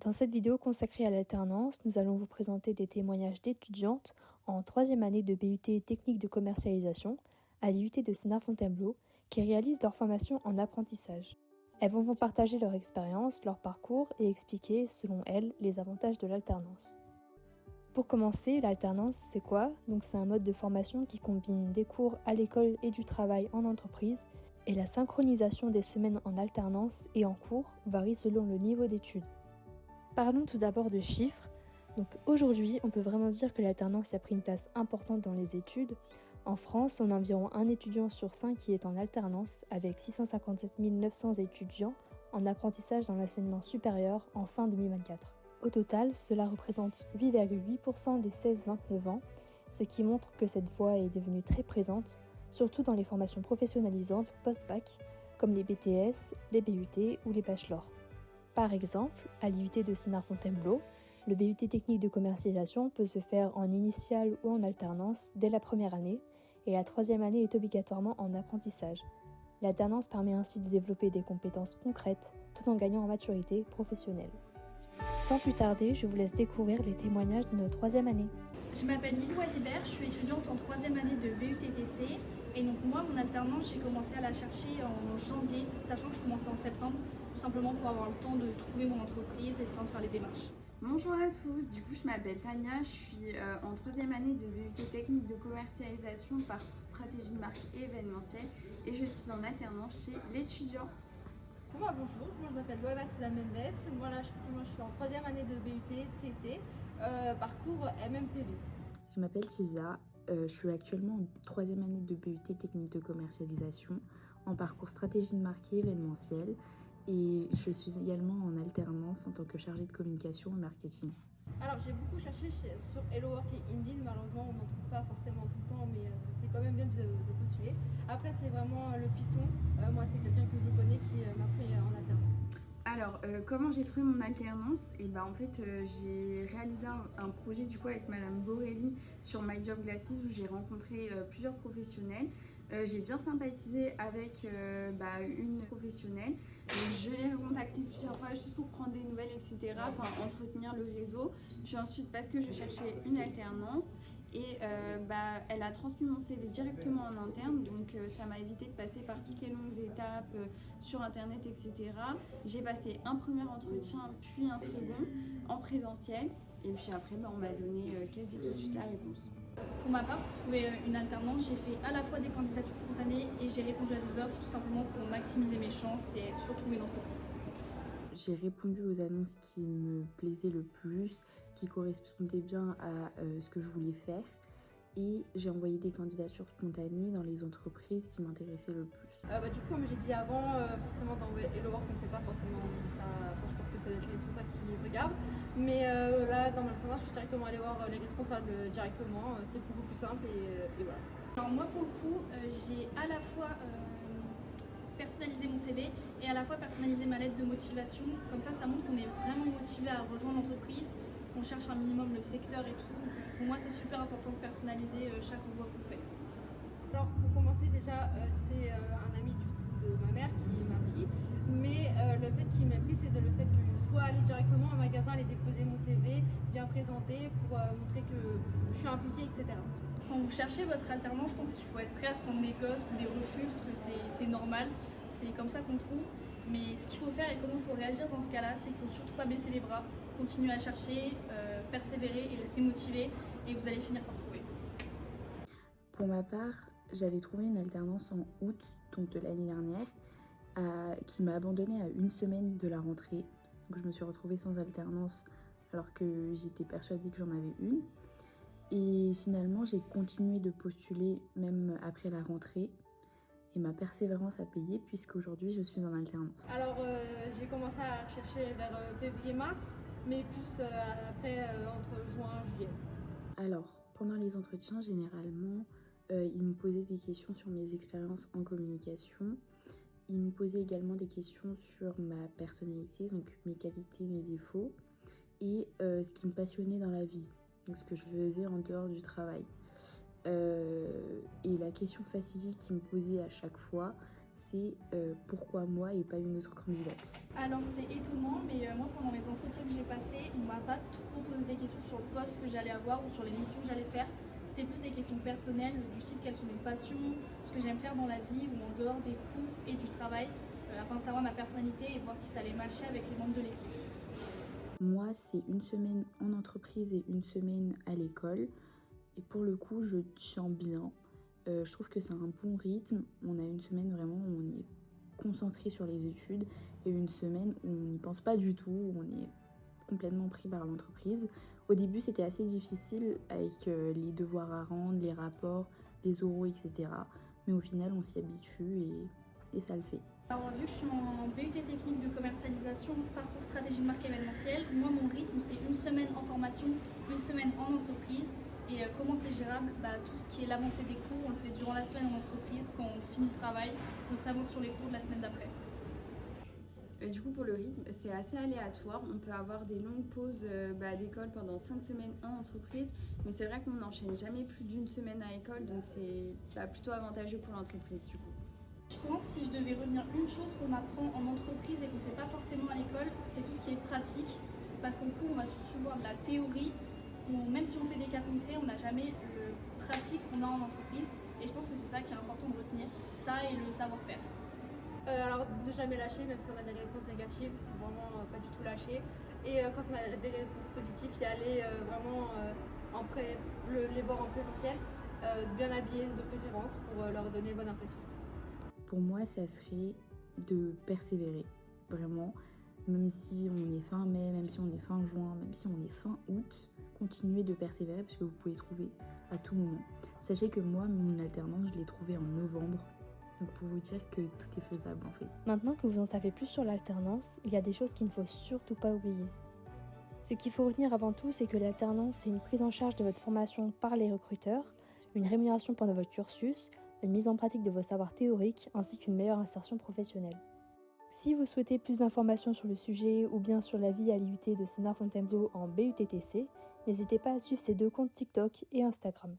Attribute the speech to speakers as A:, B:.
A: Dans cette vidéo consacrée à l'alternance, nous allons vous présenter des témoignages d'étudiantes en 3e année de BUT Technique de commercialisation à l'IUT de Sénart-Fontainebleau qui réalisent leur formation en apprentissage. Elles vont vous partager leur expérience, leur parcours et expliquer, selon elles, les avantages de l'alternance. Pour commencer, l'alternance, c'est quoi? Donc c'est un mode de formation qui combine des cours à l'école et du travail en entreprise, et la synchronisation des semaines en alternance et en cours varie selon le niveau d'études. Parlons tout d'abord de chiffres. Donc aujourd'hui, on peut vraiment dire que l'alternance a pris une place importante dans les études. En France, on a environ un étudiant sur 5 qui est en alternance, avec 657 900 étudiants en apprentissage dans l'enseignement supérieur en fin 2024. Au total, cela représente 8,8% des 16-29 ans, ce qui montre que cette voie est devenue très présente, surtout dans les formations professionnalisantes post-bac, comme les BTS, les BUT ou les bachelors. Par exemple, à l'IUT de Sénart-Fontainebleau, le BUT technique de commercialisation peut se faire en initiale ou en alternance dès la première année, et la 3e année est obligatoirement en apprentissage. L'alternance permet ainsi de développer des compétences concrètes tout en gagnant en maturité professionnelle. Sans plus tarder, je vous laisse découvrir les témoignages de notre 3e année.
B: Je m'appelle Lilou Alibert, je suis étudiante en 3e année de BUTTC et donc moi mon alternance j'ai commencé à la chercher en janvier, sachant que je commençais en septembre, tout simplement pour avoir le temps de trouver mon entreprise et le temps de faire les démarches.
C: Bonjour à tous, du coup je m'appelle Tania, je suis en 3e année de BUT technique de commercialisation, parcours stratégie de marque et événementiel et je suis en alternance chez l'étudiant.
D: Bonjour, moi je m'appelle Loana Souza Mendes, moi je suis en 3e année de BUT TC, parcours MMPV.
E: Je m'appelle Sylvia, je suis actuellement en 3e année de BUT technique de commercialisation en parcours stratégie de marque et événementiel et je suis également en alternance en tant que chargée de communication et marketing.
D: Alors j'ai beaucoup cherché sur Hello Work et Indeed, malheureusement on n'en trouve pas forcément tout le temps, mais c'est quand même bien de postuler. Après c'est vraiment le piston, moi c'est quelqu'un que je connais qui m'a pris en alternance.
C: Alors, comment j'ai trouvé mon alternance? Et en fait, j'ai réalisé un projet du coup avec Madame Borelli sur My Job Glasses où j'ai rencontré plusieurs professionnels. J'ai bien sympathisé avec une professionnelle. Je l'ai recontactée plusieurs fois juste pour prendre des nouvelles, etc. Enfin, entretenir le réseau. Puis ensuite, parce que je cherchais une alternance. Et elle a transmis mon CV directement en interne, donc ça m'a évité de passer par toutes les longues étapes sur internet, etc. J'ai passé un premier entretien, puis un second en présentiel, et puis après on m'a donné quasi tout de suite la réponse.
B: Pour ma part, pour trouver une alternance, j'ai fait à la fois des candidatures spontanées et j'ai répondu à des offres tout simplement pour maximiser mes chances et être sûr de trouver une entreprise.
E: J'ai répondu aux annonces qui me plaisaient le plus, qui correspondaient bien à ce que je voulais faire. Et j'ai envoyé des candidatures spontanées dans les entreprises qui m'intéressaient le plus.
D: Du coup, comme j'ai dit avant, forcément dans Hello Work, on ne sait pas forcément ça. Enfin, je pense que ça doit être les responsables qui regardent. Mais là, dans mon alternance, je suis directement allée voir les responsables directement. C'est beaucoup plus simple et voilà.
B: Alors moi, pour le coup, j'ai à la fois personnaliser mon CV et à la fois personnaliser ma lettre de motivation. Comme ça montre qu'on est vraiment motivé à rejoindre l'entreprise, qu'on cherche un minimum le secteur et tout. Pour moi, c'est super important de personnaliser chaque envoi que vous faites.
D: Alors pour commencer, déjà, c'est un ami du coup de ma mère qui m'a pris. Mais le fait qu'il m'a pris, c'est le fait que je sois allée directement au magasin, aller déposer mon CV, bien présenté pour montrer que je suis impliquée, etc.
B: Quand vous cherchez votre alternance, je pense qu'il faut être prêt à se prendre des gosses, des refus, parce que c'est normal, c'est comme ça qu'on trouve. Mais ce qu'il faut faire et comment il faut réagir dans ce cas-là, c'est qu'il ne faut surtout pas baisser les bras, continuer à chercher, persévérer et rester motivé, et vous allez finir par trouver.
E: Pour ma part, j'avais trouvé une alternance en août, donc de l'année dernière, qui m'a abandonnée à une semaine de la rentrée. Donc je me suis retrouvée sans alternance alors que j'étais persuadée que j'en avais une. Et finalement, j'ai continué de postuler même après la rentrée. Et ma persévérance a payé puisqu'aujourd'hui, je suis en alternance.
D: Alors, j'ai commencé à rechercher vers février-mars, mais plus après entre juin et juillet.
E: Alors, pendant les entretiens, généralement, ils me posaient des questions sur mes expériences en communication. Ils me posaient également des questions sur ma personnalité, donc mes qualités, mes défauts, et ce qui me passionnait dans la vie. Donc ce que je faisais en dehors du travail. Et la question fatidique qu'ils me posaient à chaque fois, c'est pourquoi moi et pas une autre candidate.
B: Alors c'est étonnant, mais moi pendant les entretiens que j'ai passés, on m'a pas trop posé des questions sur le poste que j'allais avoir ou sur les missions que j'allais faire. C'était plus des questions personnelles, du type quelles sont mes passions, ce que j'aime faire dans la vie ou en dehors des cours et du travail, afin de savoir ma personnalité et voir si ça allait matcher avec les membres de l'équipe.
E: Moi, c'est une semaine en entreprise et une semaine à l'école. Et pour le coup, je tiens bien. Je trouve que c'est un bon rythme. On a une semaine vraiment où on est concentré sur les études et une semaine où on n'y pense pas du tout, où on est complètement pris par l'entreprise. Au début, c'était assez difficile avec les devoirs à rendre, les rapports, les oraux, etc. Mais au final, on s'y habitue et ça le fait.
B: Alors vu que je suis en BUT technique de commercialisation, parcours stratégie de marque événementielle, moi mon rythme c'est une semaine en formation, une semaine en entreprise. Et comment c'est gérable? Tout ce qui est l'avancée des cours, on le fait durant la semaine en entreprise. Quand on finit le travail, on s'avance sur les cours de la semaine d'après.
C: Du coup, pour le rythme, c'est assez aléatoire. On peut avoir des longues pauses d'école pendant 5 semaines en entreprise, mais c'est vrai qu'on n'enchaîne jamais plus d'une semaine à l'école, donc c'est plutôt avantageux pour l'entreprise du coup.
B: Je pense si je devais retenir une chose qu'on apprend en entreprise et qu'on ne fait pas forcément à l'école, c'est tout ce qui est pratique. Parce qu'en cours, on va surtout voir de la théorie. Même si on fait des cas concrets, on n'a jamais le pratique qu'on a en entreprise. Et je pense que c'est ça qui est important de retenir, ça et le savoir-faire.
D: Alors ne jamais lâcher, même si on a des réponses négatives, vraiment pas du tout lâcher. Et quand on a des réponses positives, y aller vraiment les voir en présentiel, bien habillés de préférence pour leur donner bonne impression.
E: Pour moi, ça serait de persévérer, vraiment. Même si on est fin mai, même si on est fin juin, même si on est fin août, continuez de persévérer parce que vous pouvez trouver à tout moment. Sachez que moi, mon alternance, je l'ai trouvée en novembre. Donc pour vous dire que tout est faisable en fait.
A: Maintenant que vous en savez plus sur l'alternance, il y a des choses qu'il ne faut surtout pas oublier. Ce qu'il faut retenir avant tout, c'est que l'alternance, c'est une prise en charge de votre formation par les recruteurs, une rémunération pendant votre cursus, une mise en pratique de vos savoirs théoriques, ainsi qu'une meilleure insertion professionnelle. Si vous souhaitez plus d'informations sur le sujet ou bien sur la vie à l'IUT de Sénart-Fontainebleau en BUTTC, n'hésitez pas à suivre ces 2 comptes TikTok et Instagram.